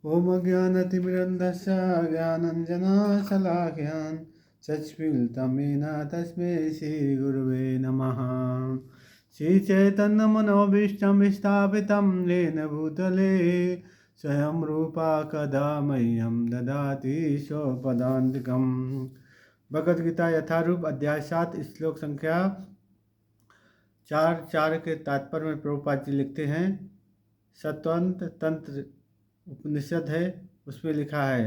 ॐ अज्ञानतिमिरन्धस्य ज्ञानाञ्जनशलाकया चक्षुरुन्मीलितं तस्मै श्रीगुरवे नमः। श्रीचैतन्यमनोभीष्टं स्थापितं येन भूतले स्वयं रूपा कदा मह्यं ददाति स्वपदान्तिकम्। भगवद गीता यथारूप अध्याय 7 श्लोक संख्या 4 के तात्पर्य में प्रभुपाद जी लिखते हैं। सत्वंत तंत्र उपनिषद है, उसमें लिखा है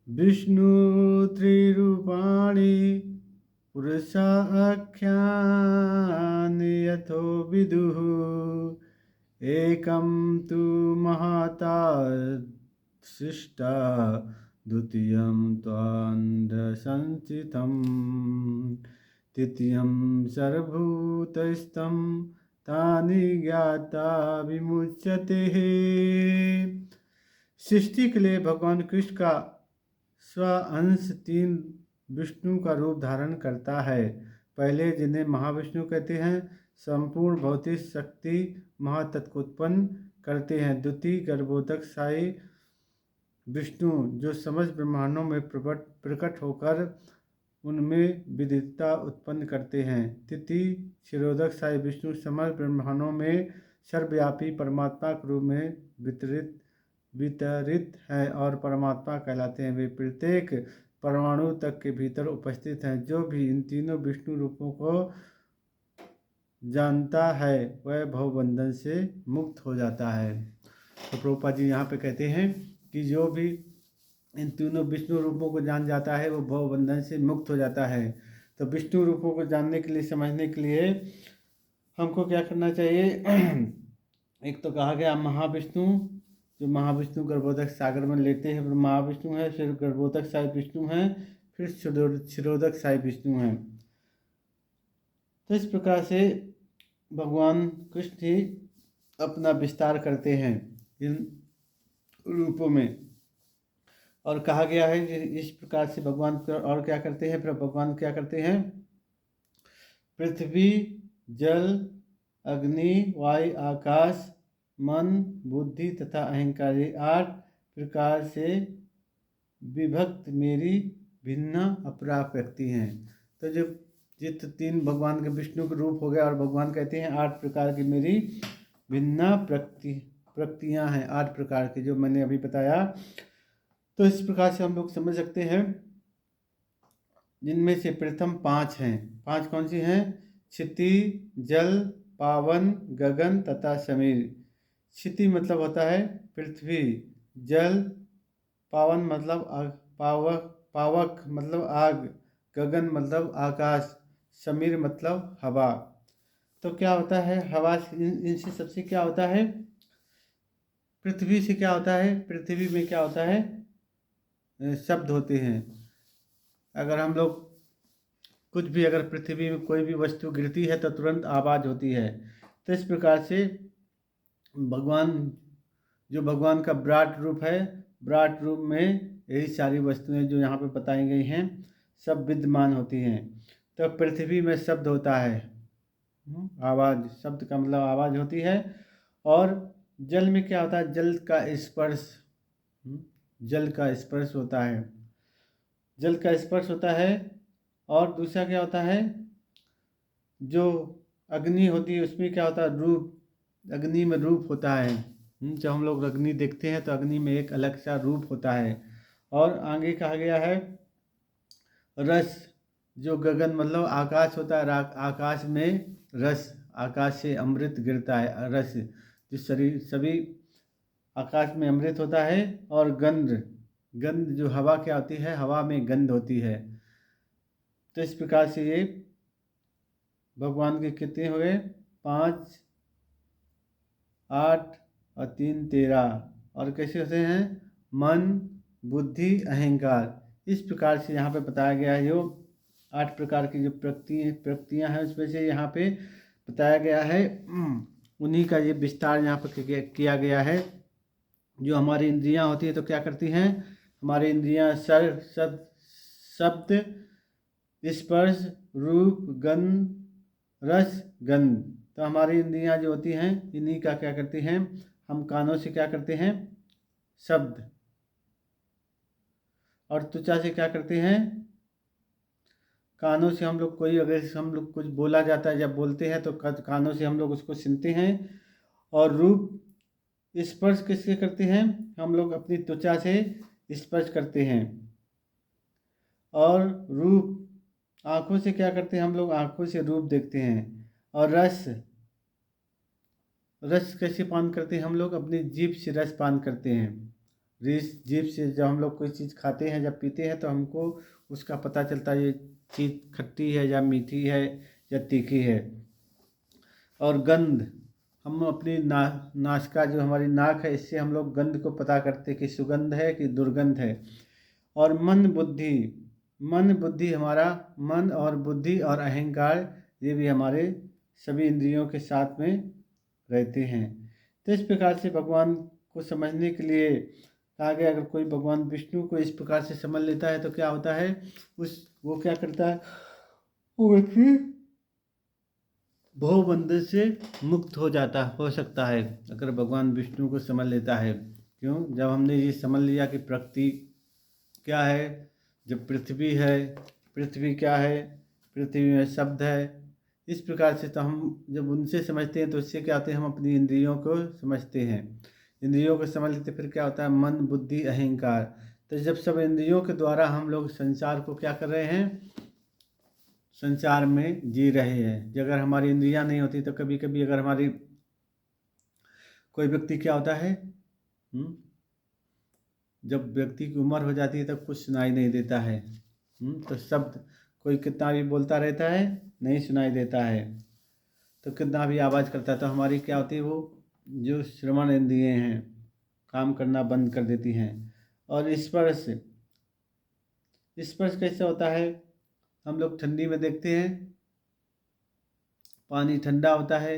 विष्णु त्रिरूपाणि पुरुषाख्यानि यथो विदुः एकं तु महता सृष्टा द्वितीयं त्वान्धसंस्थितं तृतीयं सर्वभूतस्थं तानि ज्ञाता विमुच्यते। सृष्टि के लिए भगवान कृष्ण का स्व अंश 3 विष्णु का रूप धारण करता है। पहले, जिन्हें महाविष्णु कहते हैं, संपूर्ण भौतिक शक्ति महातत्व को उत्पन्न करते हैं। द्वितीय, गर्भोदक साई विष्णु, जो समस्त ब्रह्मांडों में प्रकट होकर उनमें विदितता उत्पन्न करते हैं। तृतीय, क्षीरोदक साई विष्णु समस्त ब्रह्मांडों में सर्वव्यापी परमात्मा के रूप में वितरित है और परमात्मा कहलाते हैं। वे प्रत्येक परमाणु तक के भीतर उपस्थित हैं। जो भी इन तीनों विष्णु रूपों को जानता है वह भवबंधन से मुक्त हो जाता है। तो प्रभुपाद जी यहाँ पे कहते हैं कि जो भी इन तीनों विष्णु रूपों को जान जाता है वो भवबंधन से मुक्त हो जाता है। तो विष्णु रूपों को जानने के लिए, समझने के लिए हमको क्या करना चाहिए? एक तो कहा गया महाविष्णु, जो महाविष्णु गर्भोदक सागर में लेते हैं, फिर महाविष्णु है, फिर गर्भोदक साई विष्णु हैं, फिर क्षीरोदक साई विष्णु हैं। तो इस प्रकार से भगवान कृष्ण ही अपना विस्तार करते हैं इन रूपों में। और कहा गया है कि इस प्रकार से भगवान और क्या करते हैं? फिर भगवान क्या करते हैं? पृथ्वी, जल, अग्नि, वायु, आकाश, मन, बुद्धि तथा अहंकार, ये 8 प्रकार से विभक्त मेरी भिन्न अपरा प्रकृति हैं। तो जो जित 3 भगवान के विष्णु के रूप हो गए और भगवान कहते हैं 8 प्रकार की मेरी भिन्न प्रकृतियाँ हैं, 8 प्रकार की, जो मैंने अभी बताया। तो इस प्रकार से हम लोग समझ सकते हैं, जिनमें से प्रथम 5 हैं। 5 कौन सी हैं? क्षिति, जल, पावन, गगन तथा समीर। क्षिति मतलब होता है पृथ्वी, जल, पावन मतलब पावक मतलब आग, गगन मतलब आकाश, समीर मतलब हवा। तो क्या होता है हवा? इनसे सबसे क्या होता है? पृथ्वी से क्या होता है? पृथ्वी में क्या होता है? शब्द होते हैं। अगर हम लोग कुछ भी, अगर पृथ्वी में कोई भी वस्तु गिरती है तो तुरंत आवाज़ होती है। तो इस प्रकार से भगवान, जो भगवान का विराट रूप है, विराट रूप में यही सारी वस्तुएं जो यहाँ पे बताई गई हैं सब विद्यमान होती हैं। तो पृथ्वी में शब्द होता है, आवाज़, शब्द का मतलब आवाज़ होती है। और जल में क्या होता है? जल का स्पर्श, जल का स्पर्श होता है, जल का स्पर्श होता है। और दूसरा क्या होता है? जो अग्नि होती है उसमें क्या होता है? रूप, अग्नि में रूप होता है। जब हम लोग अग्नि देखते हैं तो अग्नि में एक अलग सा रूप होता है। और आगे कहा गया है रस, जो गगन मतलब आकाश होता है, आकाश में रस, आकाश से अमृत गिरता है, रस, जो शरीर सभी आकाश में अमृत होता है। और गंध, गंध जो हवा क्या होती है? हवा में गंध होती है। तो इस प्रकार से ये भगवान के कितने हुए? 5, 8 और 3, 13। और कैसे होते हैं? मन, बुद्धि, अहंकार। इस प्रकार से यहाँ पे बताया गया है। जो 8 प्रकार की जो प्रकृतियाँ हैं उसमें से यहाँ पे बताया गया है, उन्हीं का ये विस्तार यहाँ पर किया गया है। जो हमारी इंद्रियाँ होती है तो क्या करती हैं? हमारी इंद्रियाँ शब्द, स्पर्श, रूप, गंध, रस, गंध। तो हमारी इंद्रियाँ जो होती हैं इन्हीं का क्या करती हैं? हम कानों से क्या करते हैं? शब्द, और त्वचा से क्या करते हैं, कानों से हम लोग कोई अगर हम लोग कुछ बोला जाता है, जब बोलते हैं तो कानों से हम लोग उसको सुनते हैं। और रूप स्पर्श किससे करते हैं, हम लोग अपनी त्वचा से स्पर्श करते हैं। और रूप आँखों से क्या करते हैं, हम लोग आँखों से रूप देखते हैं। और रस रस कैसे पान करते हैं, हम लोग अपनी जीभ से रस पान करते हैं। जीभ से जब हम लोग कोई चीज़ खाते हैं, जब पीते हैं तो हमको उसका पता चलता है ये चीज़ खट्टी है या मीठी है या तीखी है। और गंध, हम अपनी नासिका जो हमारी नाक है, इससे हम लोग गंध को पता करते हैं कि सुगंध है कि दुर्गंध है। और मन बुद्धि हमारा मन और बुद्धि और अहंकार, ये भी हमारे सभी इंद्रियों के साथ में रहते हैं। तो इस प्रकार से भगवान को समझने के लिए कहा गया, अगर कोई भगवान विष्णु को इस प्रकार से समझ लेता है तो क्या होता है, वो क्या करता है, वो व्यक्ति भवबंधन से मुक्त हो सकता है, अगर भगवान विष्णु को समझ लेता है। क्यों, जब हमने ये समझ लिया कि प्रकृति क्या है, जब पृथ्वी क्या है, पृथ्वी में शब्द है, इस प्रकार से तो हम जब उनसे समझते हैं तो इससे क्या होते हैं, हम अपनी इंद्रियों को समझते हैं। इंद्रियों को समझ लेते फिर क्या होता है, मन बुद्धि अहंकार। तो जब सब इंद्रियों के द्वारा हम लोग संसार को क्या कर रहे हैं, संसार में जी रहे हैं। अगर हमारी इंद्रियां नहीं होती तो कभी कभी अगर हमारी कोई व्यक्ति क्या होता है, जब व्यक्ति की उम्र हो जाती है तब कुछ सुनाई नहीं देता है। तो शब्द कोई कितना भी बोलता रहता है, नहीं सुनाई देता है। तो कितना भी आवाज़ करता है तो हमारी क्या होती है, वो जो श्रवण इंद्रियां हैं काम करना बंद कर देती हैं। और स्पर्श कैसे होता है, हम लोग ठंडी में देखते हैं पानी ठंडा होता है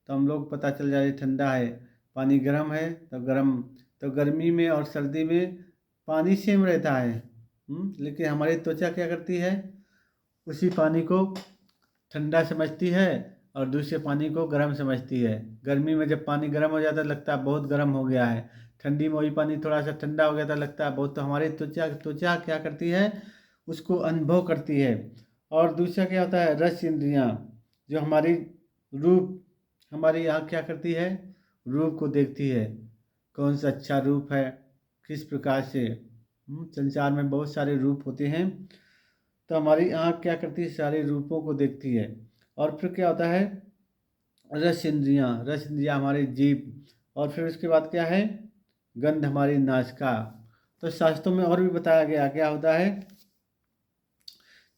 तो हम लोग पता चल जाए ठंडा है, पानी गर्म है तो गर्म। तो गर्मी में और सर्दी में पानी सेम रहता है, लेकिन हमारी त्वचा क्या करती है, उसी पानी को ठंडा समझती है और दूसरे पानी को गर्म समझती है। गर्मी में जब पानी गर्म हो जाता है लगता है बहुत गर्म हो गया है, ठंडी में वही पानी थोड़ा सा ठंडा हो गया था लगता है बहुत। तो हमारी त्वचा क्या करती है, उसको अनुभव करती है। और दूसरा क्या होता है, रस इंद्रियाँ, जो हमारी रूप, हमारी आँख क्या करती है, रूप को देखती है, कौन सा अच्छा रूप है, किस प्रकार से। संसार में बहुत सारे रूप होते हैं, तो हमारी आँख क्या करती है, सारे रूपों को देखती है। और फिर क्या होता है, रस इंद्रियाँ हमारी जीभ। और फिर उसके बाद क्या है, गंध हमारी नासिका। तो शास्त्रों में और भी बताया गया क्या होता है,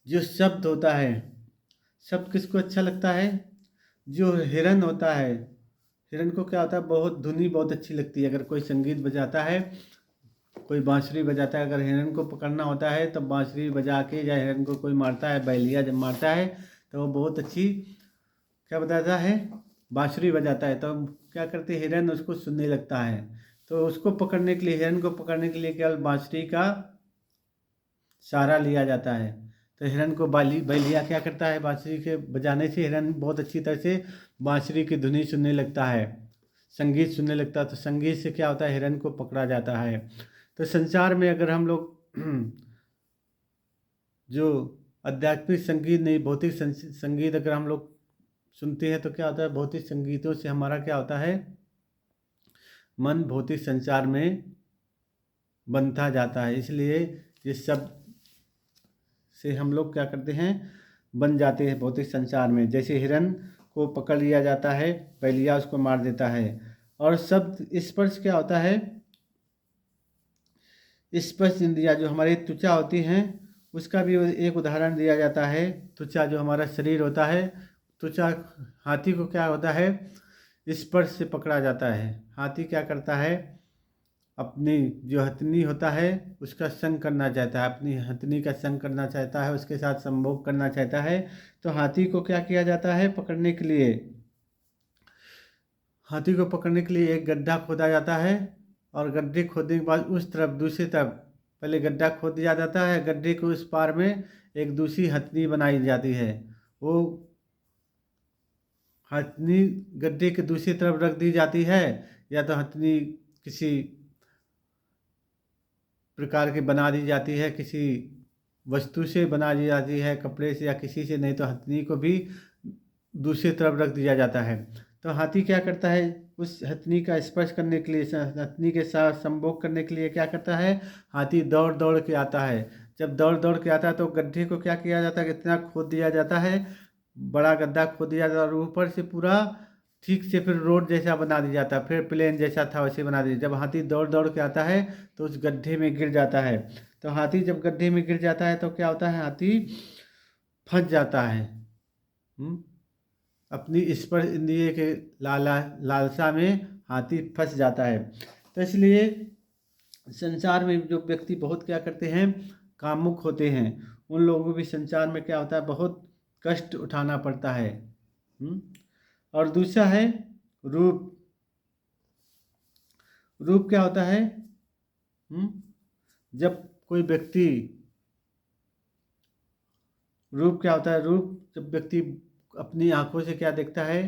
जो शब्द होता है, शब्द किसको अच्छा लगता है, जो हिरन होता है, हिरन को क्या होता है, बहुत धुनी बहुत अच्छी लगती है। अगर कोई संगीत बजाता है, कोई बांसुरी बजाता है, अगर हिरन को पकड़ना होता है तो बांसुरी बजा के, या हिरन को कोई मारता है, बैलिया जब मारता है तो वो बहुत अच्छी क्या बताता है, बांसुरी बजाता है। तो क्या करते हैं, हिरन उसको सुनने लगता है। तो उसको पकड़ने के लिए, हिरन को पकड़ने के लिए केवल बांसुरी का सहारा लिया जाता है। तो हिरन को बैलिया क्या करता है, बांसुरी के बजाने से हिरन बहुत अच्छी तरह से बांसुरी की धुनी सुनने लगता है, संगीत सुनने लगता है। तो संगीत से क्या होता है, हिरन को पकड़ा जाता है। तो संसार में अगर हम लोग जो आध्यात्मिक संगीत नहीं, भौतिक संगीत अगर हम लोग सुनते हैं तो क्या होता है, भौतिक संगीतों से हमारा क्या होता है, मन भौतिक संसार में बनता जाता है। इसलिए ये सब से हम लोग क्या करते हैं, बन जाते हैं भौतिक संसार में। जैसे हिरन को पकड़ लिया जाता है, बैलिया उसको मार देता है। और शब्द स्पर्श क्या होता है, स्पर्श इंद्रियाँ जो हमारी त्वचा होती हैं, उसका भी एक उदाहरण दिया जाता है। त्वचा जो हमारा शरीर होता है, त्वचा, हाथी को क्या होता है, स्पर्श से पकड़ा जाता है। हाथी क्या करता है, अपनी जो हथनी होता है उसका संग करना चाहता है, अपनी हथनी का संग करना चाहता है, उसके साथ संभोग करना चाहता है। तो हाथी को क्या किया जाता है, पकड़ने के लिए, हाथी को पकड़ने के लिए एक गड्ढा खोदा जाता है। और गड्ढे खोदने के बाद उस तरफ दूसरी तरफ पहले गड्ढा खोद दिया जाता है, गड्ढे के उस पार में एक दूसरी हथनी बनाई जाती है। वो हथनी गड्ढे के दूसरी तरफ रख दी जाती है, या तो हथनी किसी प्रकार की बना दी जाती है, किसी वस्तु से बना दी जाती है, कपड़े से या किसी से, नहीं तो हथनी को भी दूसरी तरफ रख दिया जाता है। तो हाथी क्या करता है, उस हथनी का स्पर्श करने के लिए, हथनी के साथ संभोग करने के लिए क्या करता है, हाथी दौड़ दौड़ के आता है। जब दौड़ दौड़ के आता है तो गड्ढे को क्या किया जाता है, इतना खोद दिया जाता है, बड़ा गड्ढा खोद दिया जाता है और ऊपर से पूरा ठीक से फिर रोड जैसा बना दिया जाता है, फिर प्लेन जैसा था वैसे बना दिया। जब हाथी दौड़ दौड़ के आता है तो उस गड्ढे में गिर जाता है। तो हाथी जब गड्ढे में गिर जाता है तो क्या होता है, हाथी फंस जाता है। अपनी स्पर्श इंद्रिय के लालसा में हाथी फंस जाता है। तो इसलिए संसार में जो व्यक्ति बहुत क्या करते हैं, कामुक होते हैं, उन लोगों को भी संसार में क्या होता है, बहुत कष्ट उठाना पड़ता है। और दूसरा है रूप। रूप क्या होता है, जब कोई व्यक्ति, रूप क्या होता है, रूप जब व्यक्ति अपनी आंखों से क्या देखता है,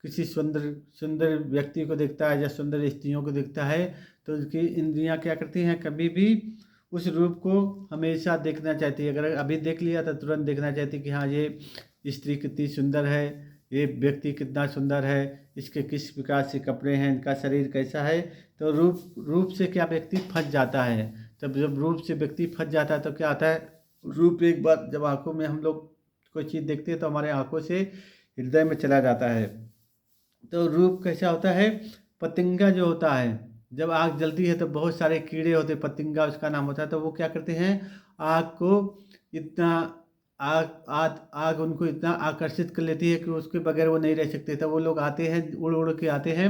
किसी सुंदर सुंदर व्यक्ति को देखता है या सुंदर स्त्रियों को देखता है, तो उसकी इंद्रियां क्या करती हैं, कभी भी उस रूप को हमेशा देखना चाहती है। अगर अभी देख लिया तो तुरंत देखना चाहती है कि हाँ ये स्त्री कितनी सुंदर है, ये व्यक्ति कितना सुंदर है, इसके किस प्रकार से कपड़े हैं, इनका शरीर कैसा है। तो रूप से क्या व्यक्ति फंस जाता है। तब जब रूप से व्यक्ति फंस जाता है तो क्या आता है, रूप एक बार जब आंखों में हम लोग कोई चीज़ देखते हैं तो हमारे आंखों से हृदय में चला जाता है। तो रूप कैसा होता है, पतंगा जो होता है, जब आग जलती है तो बहुत सारे कीड़े होते हैं, पतंगा उसका नाम होता है। तो वो क्या करते हैं, आग को इतना, आग उनको इतना आकर्षित कर लेती है कि उसके बगैर वो नहीं रह सकते। तो वो लोग आते हैं, उड़ उड़ के आते हैं,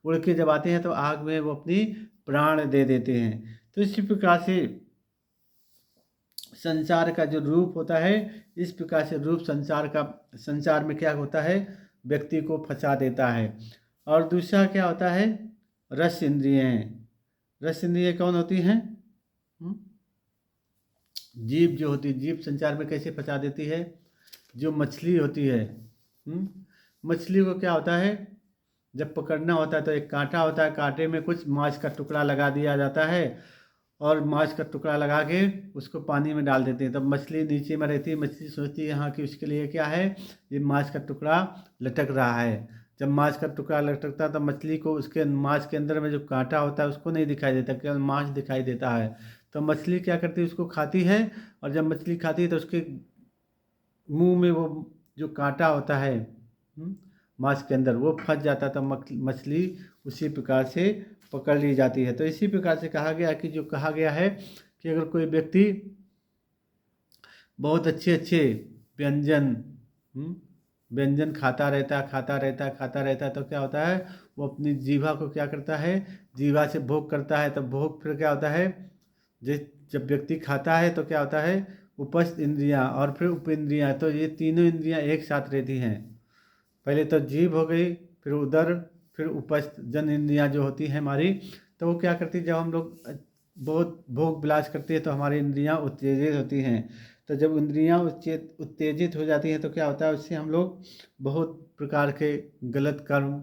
उड़ के जब आते हैं तो आग में वो अपनी प्राण दे देते हैं। तो इसी प्रकार से संसार का जो रूप होता है, इस प्रकार से रूप संसार में क्या होता है, व्यक्ति को फंसा देता है। और दूसरा क्या होता है, रस इंद्रियें। रस इंद्रियें कौन होती हैं, जीभ जो होती है, जीभ संसार में कैसे फंसा देती है। जो मछली होती है, मछली को क्या होता है, जब पकड़ना होता है तो एक कांटा होता है, कांटे में कुछ मांस का टुकड़ा लगा दिया जाता है और मांस का टुकड़ा लगा के उसको पानी में डाल देते हैं। तब मछली नीचे में रहती है, मछली सोचती है हाँ कि उसके लिए क्या है, ये मांस का टुकड़ा लटक रहा है। जब मांस का टुकड़ा लटकता है तब मछली को उसके मांस के अंदर में जो कांटा होता है उसको नहीं दिखाई देता, केवल मांस दिखाई देता है। तो मछली क्या करती है, उसको खाती है, और जब मछली खाती है तो उसके मुंह में वो जो कांटा होता है मांस के अंदर वो फंस जाता था, मछली उसी प्रकार से पकड़ ली जाती है। तो इसी प्रकार से कहा गया कि, जो कहा गया है कि अगर कोई व्यक्ति बहुत अच्छे अच्छे व्यंजन व्यंजन खाता रहता है तो क्या होता है, वो अपनी जीवा को क्या करता है, जीवा से भोग करता है। तो भोग फिर क्या होता है, जिस जब व्यक्ति खाता है तो क्या होता है, उपस्थ इंद्रियां और फिर उपेंद्रियां, तो ये तीनों इंद्रियां एक साथ रहती हैं। पहले तो जीभ हो गई, फिर उदर, फिर उपस्थ जन इंद्रियां जो होती हैं हमारी। तो वो क्या करती है, जब हम लोग बहुत भोग विलास करते हैं तो हमारी इंद्रियां उत्तेजित होती हैं। तो जब इंद्रियां उत्तेजित हो जाती हैं तो क्या होता है, उससे हम लोग बहुत प्रकार के गलत कर्म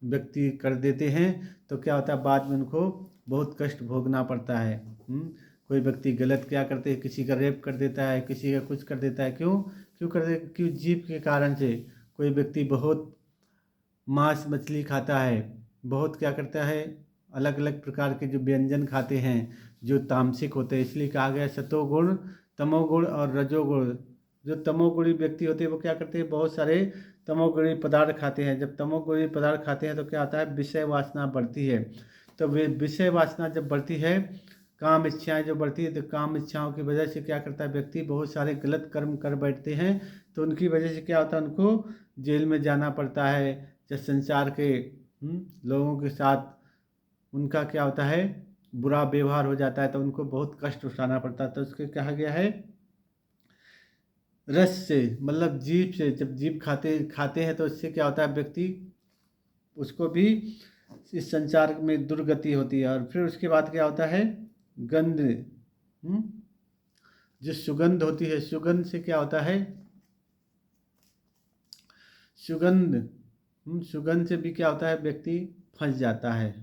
व्यक्ति कर देते हैं। तो क्या होता है, बाद में उनको बहुत कष्ट भोगना पड़ता है। कोई व्यक्ति गलत क्या करते हैं, किसी का रेप कर देता है, किसी का कुछ कर देता है। क्यों क्यों कर दे, क्यों, जीभ के कारण से। कोई व्यक्ति बहुत मांस मछली खाता है, बहुत क्या करता है, अलग अलग प्रकार के जो व्यंजन खाते हैं जो तामसिक होते हैं। इसलिए कहा गया सतोगुण, तमोगुण और रजोगुण। जो तमोगुणी व्यक्ति होते हैं वो क्या करते हैं, बहुत सारे तमोगुणी पदार्थ खाते हैं। जब तमोगुणी पदार्थ खाते हैं तो क्या होता है, विषय वासना बढ़ती है। तो वे विषय वासना जब बढ़ती है, काम इच्छाएं जो बढ़ती है, तो काम इच्छाओं की वजह से क्या करता है व्यक्ति, बहुत सारे गलत कर्म कर बैठते हैं। तो उनकी वजह से क्या होता है, उनको जेल में जाना पड़ता है। जब संसार के लोगों के साथ उनका क्या होता है, बुरा व्यवहार हो जाता है तो उनको बहुत कष्ट उठाना पड़ता है। तो उसके कहा गया है, रस से मतलब जीभ से, जब जीभ खाते खाते हैं तो इससे क्या होता है, व्यक्ति उसको भी इस संसार में दुर्गति होती है। और फिर उसके बाद क्या होता है, गंध। जो सुगंध होती है, सुगंध से क्या होता है, सुगंध से भी क्या होता है, व्यक्ति फंस जाता है।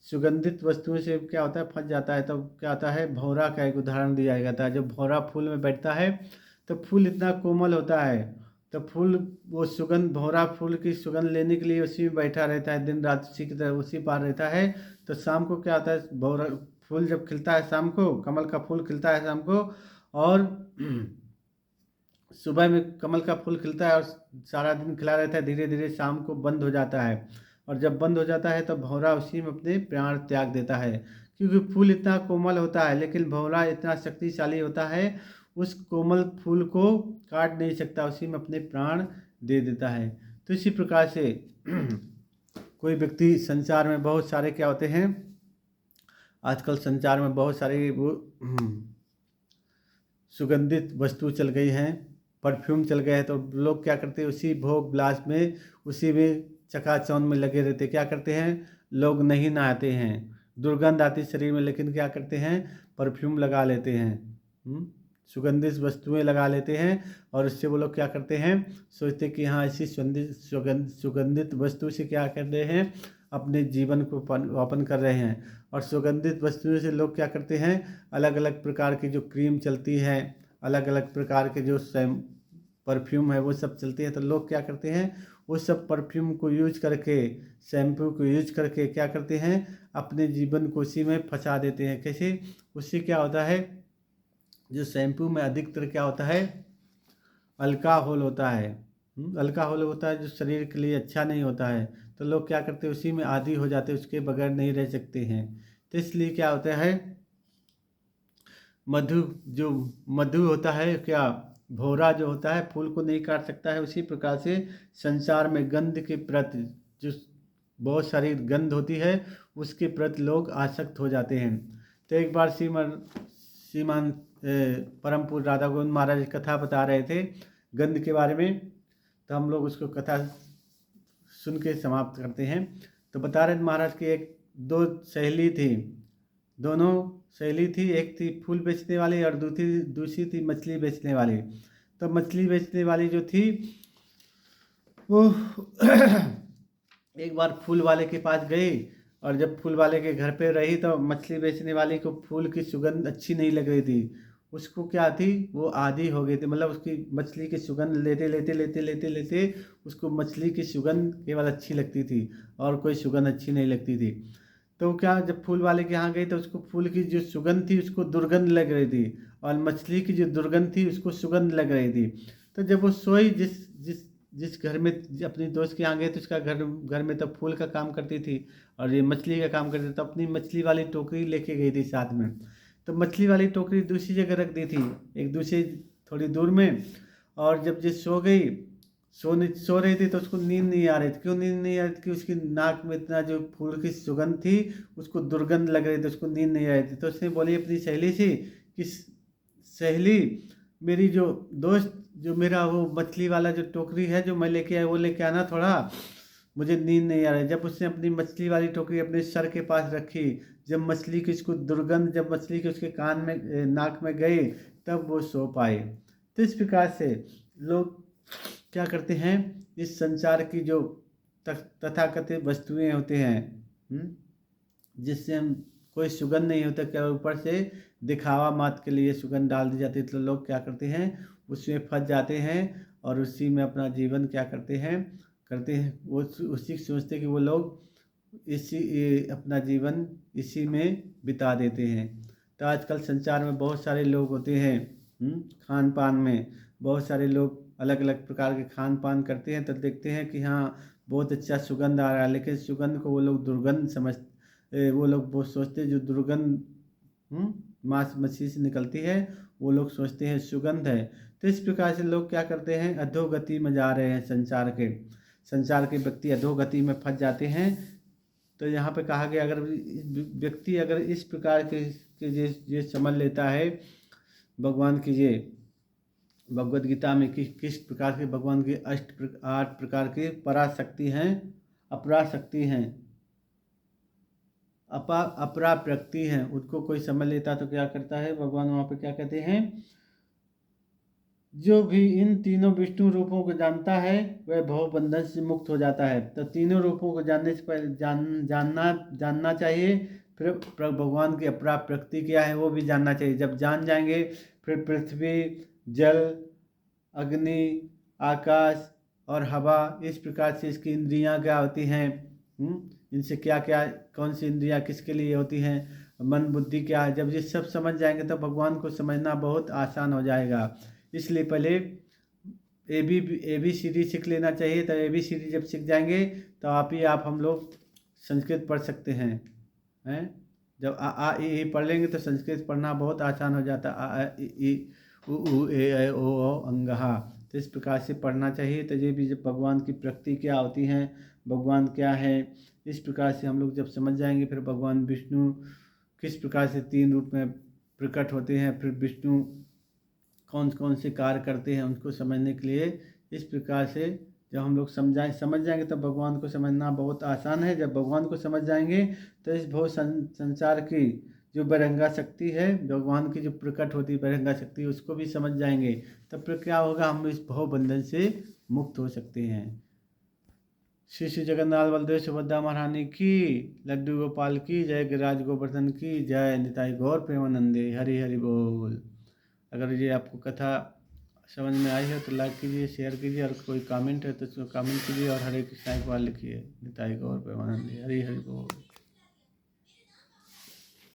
सुगंधित वस्तुओं से क्या होता है, फंस जाता है, तो क्या होता है, भौरा का एक उदाहरण दिया जाता है। जब भौरा फूल में बैठता है तो फूल इतना कोमल होता है, तो फूल वो सुगंध, भौरा फूल की सुगंध लेने के लिए उसी में बैठा रहता है, दिन रात उसी की तरह उसी पार रहता है। तो शाम को क्या होता है, भौरा फूल जब खिलता है शाम को, कमल का फूल खिलता है शाम को, और सुबह में कमल का फूल खिलता है और सारा दिन खिला रहता है, धीरे धीरे शाम को बंद हो जाता है। और जब बंद हो जाता है तो भौरा उसी में अपने प्राण त्याग देता है, क्योंकि फूल इतना कोमल होता है, लेकिन भौरा इतना शक्तिशाली होता है, उस कोमल फूल को काट नहीं सकता, उसी में अपने प्राण दे देता है। तो इसी प्रकार से कोई व्यक्ति, संसार में बहुत सारे क्या होते हैं, आजकल संसार में बहुत सारे वो सुगंधित वस्तु चल गई हैं, परफ्यूम चल गए हैं, तो लोग क्या करते हैं, उसी भोग विलास में, उसी में चकाचौंध में लगे रहते। क्या करते हैं, लोग नहीं नहाते हैं, दुर्गंध आती शरीर में, लेकिन क्या करते हैं, परफ्यूम लगा लेते हैं, सुगंधित वस्तुएं लगा लेते हैं, और उससे वो लोग क्या करते हैं, सोचते कि हाँ इसी सुगंधित वस्तु से क्या कर रहे हैं, अपने जीवन को यापन कर रहे हैं। और सुगंधित वस्तुओं से लोग क्या करते हैं, अलग अलग प्रकार की जो क्रीम चलती है, अलग अलग प्रकार के जो परफ्यूम है वो सब चलते हैं, तो लोग क्या करते हैं, वो सब परफ्यूम को यूज करके, शैम्पू को यूज करके क्या करते हैं, अपने जीवन को उसी में फंसा देते हैं। कैसे, उससे क्या होता है, जो शैम्पू में अधिकतर क्या होता है, अल्कोहल होता है, अल्कोहल होता है, जो शरीर के लिए अच्छा नहीं होता है। तो लोग क्या करते हैं, उसी में आदी हो जाते हैं, उसके बगैर नहीं रह सकते हैं। तो इसलिए क्या होता है, मधु, जो मधु होता है, क्या भौरा जो होता है फूल को नहीं काट सकता है, उसी प्रकार से संसार में गंध के प्रति, जो बहुत सारी गंध होती है, उसके प्रति लोग आसक्त हो जाते हैं। तो एक बार श्रीमान परम पूज्य राधा गोविंद महाराज कथा बता रहे थे गंध के बारे में, तो हम लोग उसको कथा सुन के समाप्त करते हैं। तो बता रहे महाराज की एक दो सहेली थी, दोनों सहेली थी, एक थी फूल बेचने वाली और दूसरी थी मछली बेचने वाली। तो मछली बेचने वाली जो थी वो एक बार फूल वाले के पास गई, और जब फूल वाले के घर पे रही तो मछली बेचने वाली को फूल की सुगंध अच्छी नहीं लग रही थी। उसको क्या थी, वो आदी हो गई थी, मतलब उसकी मछली की सुगंध लेते लेते लेते लेते लेते उसको मछली की सुगंध केवल अच्छी लगती थी, और कोई सुगंध अच्छी नहीं लगती थी। तो क्या, जब फूल वाले के यहाँ गई तो उसको फूल की जो सुगंध थी उसको दुर्गंध लग रही थी, और मछली की जो दुर्गंध थी उसको सुगंध लग रही थी। तो जब वो सोई, जिस जिस जिस घर में अपनी दोस्त के यहाँ गए, तो उसका घर में तो फूल का काम करती थी और ये मछली का काम करती थी, तो अपनी मछली वाली टोकरी लेके गई थी साथ में। तो मछली वाली टोकरी दूसरी जगह रख दी थी, एक दूसरी थोड़ी दूर में। और जब जिस सो गई, सो रही थी, तो उसको नींद नहीं आ रही थी। क्यों नींद नहीं आ रही थी, कि उसकी नाक में इतना जो फूल की सुगंध थी उसको दुर्गंध लग रही थी, उसको नींद नहीं आ रही थी। तो उसने बोली अपनी सहेली से कि सहेली, मेरी जो दोस्त, जो मेरा वो मछली वाला जो टोकरी है जो मैं लेके आया, वो लेके आना थोड़ा, मुझे नींद नहीं आ रही। जब उसने अपनी मछली वाली टोकरी अपने सर के पास रखी, जब मछली की उसको दुर्गंध, जब मछली के उसके कान में नाक में गई, तब वो सो पाए। तो इस प्रकार से लोग क्या करते हैं, इस संसार की जो तथाकथित वस्तुएं होते हैं, जिससे हम कोई सुगंध नहीं होता, क्या ऊपर से दिखावा मात्र के लिए सुगंध डाल दी जाती है, तो लोग क्या करते हैं, उसमें फंस जाते हैं और उसी में अपना जीवन क्या करते हैं वो उसी सोचते कि वो लोग अपना जीवन इसी में बिता देते हैं। तो आजकल संसार में बहुत सारे लोग होते हैं, खान पान में बहुत सारे लोग अलग अलग प्रकार के खान पान करते हैं, तो देखते हैं कि हाँ बहुत अच्छा सुगंध आ रहा है, लेकिन सुगंध को वो लोग दुर्गंध वो लोग बहुत सोचते हैं, जो दुर्गंध मांस मछली से निकलती है वो लोग सोचते हैं सुगंध है। तो इस प्रकार से लोग क्या करते हैं, अधोगति में जा रहे हैं, संसार के व्यक्ति अधोगति में फंस जाते हैं। तो यहाँ पे कहा गया, अगर व्यक्ति अगर इस प्रकार के ये समझ लेता है, भगवान की ये भगवद गीता में किस प्रकार के भगवान की 8 प्रकार की पराशक्ति हैं, अपराशक्ति हैं, अपराप्रक्ति हैं, उनको कोई समझ लेता तो क्या करता है, भगवान वहाँ पे क्या कहते हैं, जो भी इन तीनों विष्णु रूपों को जानता है वह भवबंधन से मुक्त हो जाता है। तो तीनों रूपों को जानने से पहले जानना चाहिए। फिर भगवान की अपरा प्रकृति क्या है वो भी जानना चाहिए। जब जान जाएंगे फिर पृथ्वी, जल, अग्नि, आकाश और हवा, इस प्रकार से इसकी इंद्रियां क्या होती हैं, इनसे क्या क्या, कौन सी इंद्रियां किसके लिए होती हैं, मन बुद्धि क्या है। जब ये सब समझ जाएंगे तो भगवान को समझना बहुत आसान हो जाएगा। इसलिए पहले ए बी सी डी सीख लेना चाहिए। तो ए बी सी डी जब सीख जाएंगे तो आप हम लोग संस्कृत पढ़ सकते हैं। जब आ ई पढ़ लेंगे तो संस्कृत पढ़ना बहुत आसान हो जाता। आ ई ई उ ऊ ए ऐ ओ औ अंगहा। तो इस प्रकार से पढ़ना चाहिए। तो ये भी जब भगवान की प्रकृति क्या होती हैं, भगवान क्या है, इस प्रकार से हम लोग जब समझ जाएंगे फिर भगवान विष्णु किस प्रकार से 3 रूप में प्रकट होते हैं, फिर विष्णु कौन कौन से कार्य करते हैं उनको समझने के लिए, इस प्रकार से जब हम लोग समझ जाएंगे तो भगवान को समझना बहुत आसान है। जब भगवान को समझ जाएंगे तो इस भव संसार की जो बहिरंगा शक्ति है, भगवान की जो प्रकट होती है बहिरंगा शक्ति, उसको भी समझ जाएंगे। तब फिर क्या होगा, हम इस भव बंधन से मुक्त हो सकते हैं। श्री श्री जगन्नाथ बलदेव सुभद्रा महारानी की, लड्डू गोपाल की जय, गिरिराज गोवर्धन की जय, निताई गौर प्रेमानंदे, हरि हरि बोल। अगर ये आपको कथा समझ में आई है तो लाइक कीजिए, शेयर कीजिए, और कोई कमेंट है तो उसको कमेंट कीजिए, और हरे कृष्णा एक बार लिखिए। निताई गौर प्रेमानंदे, हरि हरि बोल।